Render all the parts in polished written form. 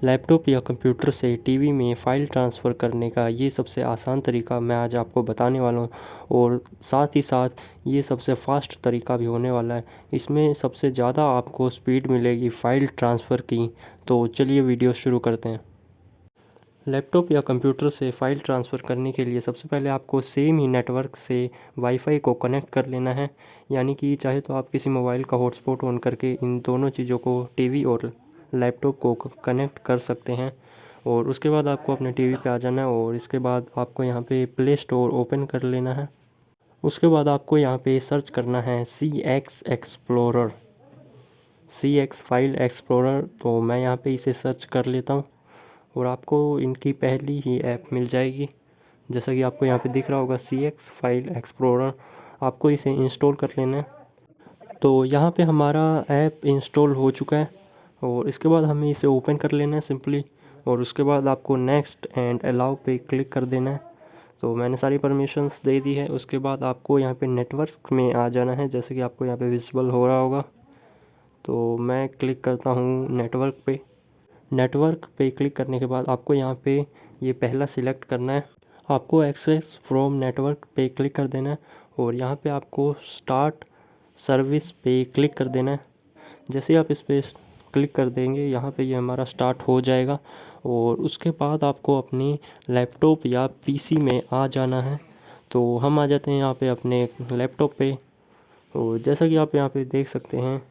Laptop या computer से TV में फ़ाइल ट्रांसफ़र करने का ये सबसे आसान तरीका मैं आज आपको बताने वाला हूँ और साथ ही साथ ये सबसे फ़ास्ट तरीका भी होने वाला है। इसमें सबसे ज़्यादा आपको स्पीड मिलेगी फ़ाइल ट्रांसफ़र की। तो चलिए वीडियो शुरू करते हैं। लैपटॉप या कंप्यूटर से फ़ाइल ट्रांसफ़र करने के लिए सबसे पहले आपको सेम ही नेटवर्क से वाईफ़ाई को कनेक्ट कर लेना है। यानी कि चाहे तो आप किसी मोबाइल का हॉटस्पॉट ऑन करके इन दोनों चीज़ों को टीवी और लैपटॉप को कनेक्ट कर सकते हैं। और उसके बाद आपको अपने टीवी पे आ जाना है और इसके बाद आपको यहाँ पे प्ले स्टोर ओपन कर लेना है। उसके बाद आपको यहाँ पे सर्च करना है CX explorer, CX file explorer. तो मैं यहाँ पे इसे सर्च कर लेता हूँ और आपको इनकी पहली ही ऐप मिल जाएगी। जैसा कि आपको यहाँ पे दिख रहा होगा CX फाइल एक्सप्लोरर, आपको इसे इंस्टॉल कर लेना है। तो यहाँ पे हमारा ऐप इंस्टॉल हो चुका है और इसके बाद हमें इसे ओपन कर लेना है सिंपली। और उसके बाद आपको नेक्स्ट एंड अलाउ पे क्लिक कर देना है। तो मैंने सारी परमिशंस दे दी है। उसके बाद आपको यहाँ पे नेटवर्क में आ जाना है, जैसे कि आपको यहाँ पे विजिबल हो रहा होगा। तो मैं क्लिक करता हूँ नेटवर्क पे। नेटवर्क पे क्लिक करने के बाद आपको यहाँ पे ये पहला सिलेक्ट करना है। आपको एक्सेस फ्रॉम नेटवर्क पे क्लिक कर देना है और यहाँ पे आपको स्टार्ट सर्विस पे क्लिक कर देना है। जैसे ही आप इस पे क्लिक कर देंगे यहाँ पे ये हमारा स्टार्ट हो जाएगा। और उसके बाद आपको अपनी लैपटॉप या पीसी में आ जाना है। तो हम आ जाते हैं यहाँ पे अपने लैपटॉप पे। और जैसा कि आप यहाँ पे देख सकते हैं,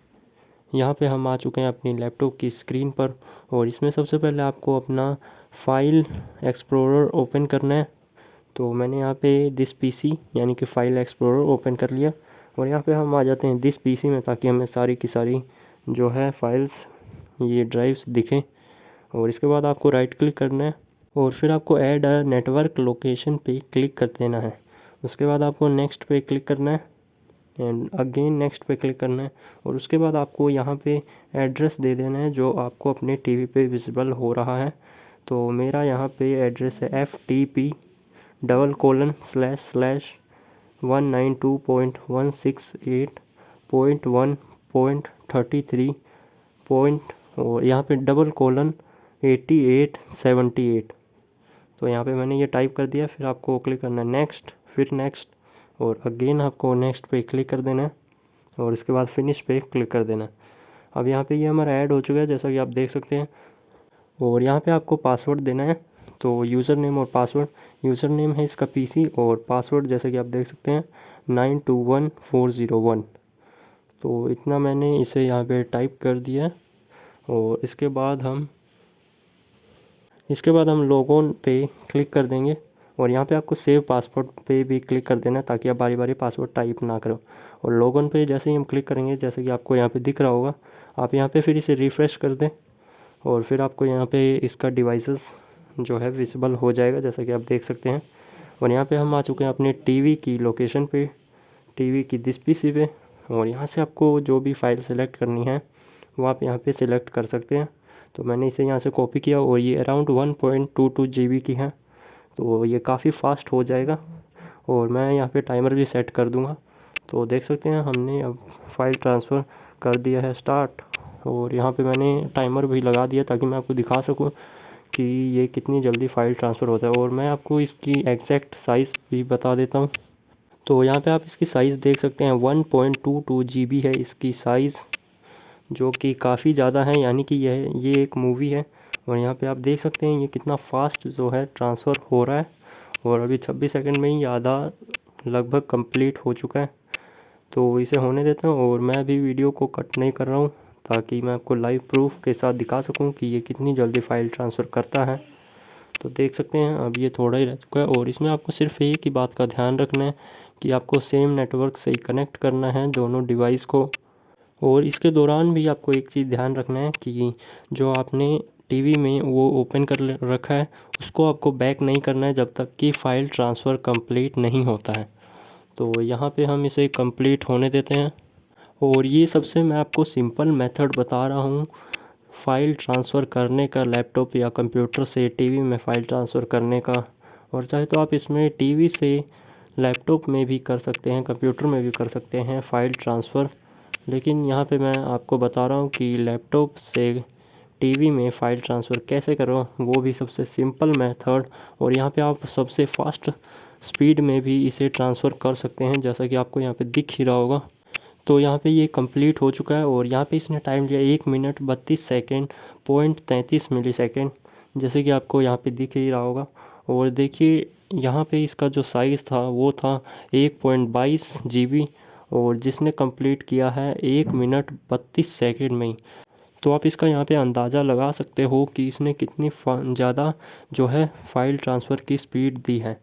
यहाँ पे हम आ चुके हैं अपनी लैपटॉप की स्क्रीन पर। और इसमें सबसे पहले आपको अपना फ़ाइल एक्सप्लोरर ओपन करना है। तो मैंने यहाँ पे दिस पीसी यानी कि फ़ाइल एक्सप्लोरर ओपन कर लिया। और यहाँ पे हम आ जाते हैं दिस पीसी में, ताकि हमें सारी की सारी जो है फाइल्स, ये ड्राइव्स दिखें। और इसके बाद आपको राइट क्लिक करना है और फिर आपको ऐड अ नेटवर्क लोकेशन पे क्लिक कर देना है। उसके बाद आपको नेक्स्ट पे क्लिक करना है एंड अगेन नेक्स्ट पे क्लिक करना है। और उसके बाद आपको यहाँ पे एड्रेस दे देना है जो आपको अपने टीवी पे विजिबल हो रहा है। तो मेरा यहाँ पे एड्रेस है FTP://192.168.1.33 पॉइंट और यहाँ पे :8878। तो यहाँ पे मैंने ये टाइप कर दिया। फिर आपको क्लिक करना है नेक्स्ट, फिर नेक्स्ट और अगेन आपको नेक्स्ट पे क्लिक कर देना है और इसके बाद फिनिश पे क्लिक कर देना है। अब यहाँ पे ये हमारा ऐड हो चुका है, जैसा कि आप देख सकते हैं। और यहाँ पे आपको पासवर्ड देना है। तो यूज़र नेम और पासवर्ड, यूज़र नेम है इसका पीसी और पासवर्ड जैसा कि आप देख सकते हैं 921401। तो इतना मैंने इसे यहाँ पे टाइप कर दिया है। और इसके बाद हम लॉगऑन पे क्लिक कर देंगे और यहाँ पे आपको सेव पासवर्ड पे भी क्लिक कर देना है, ताकि आप बारी बारी पासवर्ड टाइप ना करो। और लॉगऑन पे जैसे ही हम क्लिक करेंगे, जैसे कि आपको यहाँ पे दिख रहा होगा, आप यहाँ पे फिर इसे रिफ़्रेश कर दें और फिर आपको यहाँ पे इसका डिवाइसेस जो है विजिबल हो जाएगा, जैसा कि आप देख सकते हैं। और यहाँ पे हम आ चुके हैं अपने टीवी की लोकेशन पे, टीवी की दिस पीसी पे। और यहाँ से आपको जो भी फ़ाइल सेलेक्ट करनी है वो आप यहाँ पे सिलेक्ट कर सकते हैं। तो मैंने इसे यहाँ से कॉपी किया और ये अराउंड 1.22 GB की है। तो ये काफ़ी फ़ास्ट हो जाएगा और मैं यहाँ पे टाइमर भी सेट कर दूँगा। तो देख सकते हैं हमने अब फ़ाइल ट्रांसफ़र कर दिया है स्टार्ट। और यहाँ पे मैंने टाइमर भी लगा दिया ताकि मैं आपको दिखा सकूँ कि ये कितनी जल्दी फ़ाइल ट्रांसफ़र होता है। और मैं आपको इसकी एग्जैक्ट साइज़ भी बता देता हूँ। तो यहाँ पे आप इसकी साइज़ देख सकते हैं 1.22 GB है इसकी साइज़, जो कि काफ़ी ज़्यादा है। यानी कि ये एक मूवी है। और यहाँ पे आप देख सकते हैं ये कितना फ़ास्ट जो है ट्रांसफ़र हो रहा है। और अभी 26 सेकंड में ही आधा लगभग कंप्लीट हो चुका है। तो इसे होने देता हूँ और मैं अभी वीडियो को कट नहीं कर रहा हूँ, ताकि मैं आपको लाइव प्रूफ के साथ दिखा सकूँ कि ये कितनी जल्दी फ़ाइल ट्रांसफ़र करता है। तो देख सकते हैं अब ये थोड़ा ही रह चुका है। और इसमें आपको सिर्फ एक ही बात का ध्यान रखना है कि आपको सेम नेटवर्क से ही कनेक्ट करना है दोनों डिवाइस को। और इसके दौरान भी आपको एक चीज़ ध्यान रखना है कि जो आपने टीवी में वो ओपन कर रखा है उसको आपको बैक नहीं करना है जब तक कि फ़ाइल ट्रांसफ़र कंप्लीट नहीं होता है। तो यहाँ पे हम इसे कंप्लीट होने देते हैं। और ये सबसे मैं आपको सिंपल मेथड बता रहा हूँ फ़ाइल ट्रांसफ़र करने का, लैपटॉप या कंप्यूटर से टीवी में फ़ाइल ट्रांसफ़र करने का। और चाहे तो आप इसमें टीवी से लैपटॉप में भी कर सकते हैं, कंप्यूटर में भी कर सकते हैं फ़ाइल ट्रांसफ़र। लेकिन यहाँ पे मैं आपको बता रहा हूँ कि लैपटॉप से टीवी में फ़ाइल ट्रांसफ़र कैसे करो, वो भी सबसे सिंपल मेथड। और यहाँ पे आप सबसे फास्ट स्पीड में भी इसे ट्रांसफ़र कर सकते हैं, जैसा कि आपको यहाँ पे दिख ही रहा होगा। तो यहाँ पे ये कंप्लीट हो चुका है और यहाँ पे इसने टाइम लिया 1 मिनट 32 सेकेंड पॉइंट 33 मिली सेकेंड, जैसे कि आपको यहाँ पे दिख ही रहा होगा। और देखिए यहाँ पे इसका जो साइज़ था वो था 1.22 GB, और जिसने कंप्लीट किया है 1 मिनट 32 सेकेंड में ही। तो आप इसका यहाँ पे अंदाज़ा लगा सकते हो कि इसने कितनी ज़्यादा जो है फ़ाइल ट्रांसफ़र की स्पीड दी है।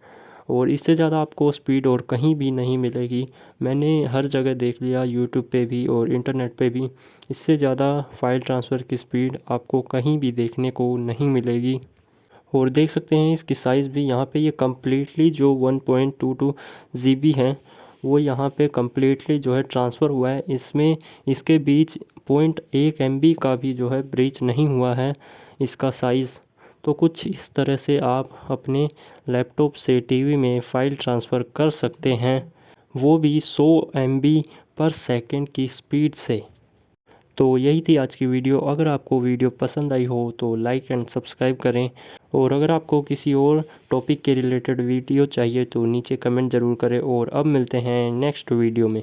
और इससे ज़्यादा आपको स्पीड और कहीं भी नहीं मिलेगी। मैंने हर जगह देख लिया, यूट्यूब पे भी और इंटरनेट पे भी, इससे ज़्यादा फ़ाइल ट्रांसफ़र की स्पीड आपको कहीं भी देखने को नहीं मिलेगी। और देख सकते हैं इसकी साइज़ भी, यहाँ पे ये कम्प्लीटली जो 1.22 GB है वो यहाँ पे कम्प्लीटली जो है ट्रांसफ़र हुआ है। इसमें इसके बीच 0.1 MB का भी जो है ब्रीच नहीं हुआ है इसका साइज़। तो कुछ इस तरह से आप अपने लैपटॉप से टीवी में फ़ाइल ट्रांसफ़र कर सकते हैं, वो भी 100 MB पर सेकंड की स्पीड से। तो यही थी आज की वीडियो। अगर आपको वीडियो पसंद आई हो तो लाइक एंड सब्सक्राइब करें, और अगर आपको किसी और टॉपिक के रिलेटेड वीडियो चाहिए तो नीचे कमेंट ज़रूर करें। और अब मिलते हैं नेक्स्ट वीडियो में।